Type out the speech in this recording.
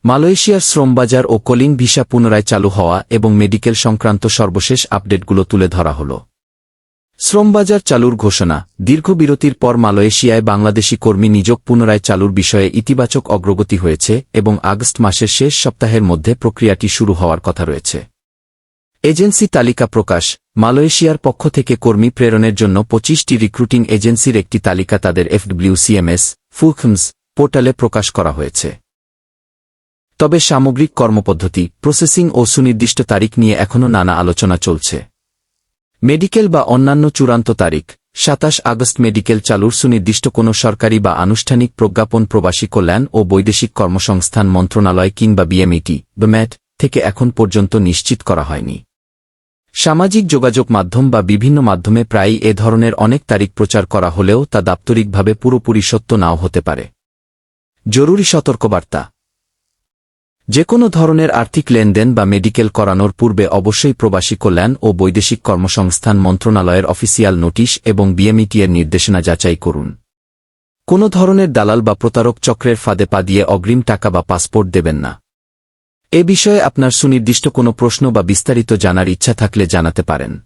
মালয়েশিয়ার শ্রমবাজার ও calling visa পুনরায় চালু হওয়া এবং মেডিকেল সংক্রান্ত সর্বশেষ আপডেটগুলো তুলে ধরা হল। শ্রমবাজার চালুর ঘোষণা। দীর্ঘ বিরতির পর মালয়েশিয়ায় বাংলাদেশি কর্মী নিয়োগ পুনরায় চালুর বিষয়ে ইতিবাচক অগ্রগতি হয়েছে এবং আগস্ট মাসের শেষ সপ্তাহের মধ্যে প্রক্রিয়াটি শুরু হওয়ার কথা রয়েছে। এজেন্সি তালিকা প্রকাশ। মালয়েশিয়ার পক্ষ থেকে কর্মী প্রেরণের জন্য 25টি রিক্রুটিং এজেন্সির একটি তালিকা তাদের FWCMS ফুলখমস পোর্টালে প্রকাশ করা হয়েছে। তবে সামগ্রিক কর্মপদ্ধতি, প্রসেসিং ও সুনির্দিষ্ট তারিখ নিয়ে এখনও নানা আলোচনা চলছে। মেডিকেল বা অন্যান্য চূড়ান্ত তারিখ। 27 আগস্ট মেডিকেল চালুর সুনির্দিষ্ট কোনো সরকারি বা আনুষ্ঠানিক প্রজ্ঞাপন প্রবাসী কল্যাণ ও বৈদেশিক কর্মসংস্থান মন্ত্রণালয় কিংবা BMET থেকে এখন পর্যন্ত নিশ্চিত করা হয়নি। সামাজিক যোগাযোগ মাধ্যম বা বিভিন্ন মাধ্যমে প্রায়ই এ ধরনের অনেক তারিখ প্রচার করা হলেও তা দাপ্তরিকভাবে পুরোপুরি সত্য নাও হতে পারে। জরুরি সতর্কবার্তা। যেকোনো ধরনের আর্থিক লেনদেন বা মেডিকেল করানোর পূর্বে অবশ্যই প্রবাসী কল্যাণ ও বৈদেশিক কর্মসংস্থান মন্ত্রণালয়ের অফিসিয়াল নোটিশ এবং BMET-এর নির্দেশনা যাচাই করুন। কোনো ধরনের দালাল বা প্রতারক চক্রের ফাঁদে পা দিয়ে অগ্রিম টাকা বা পাসপোর্ট দেবেন না। এ বিষয়ে আপনার সুনির্দিষ্ট কোনো প্রশ্ন বা বিস্তারিত জানার ইচ্ছা থাকলে জানাতে পারেন।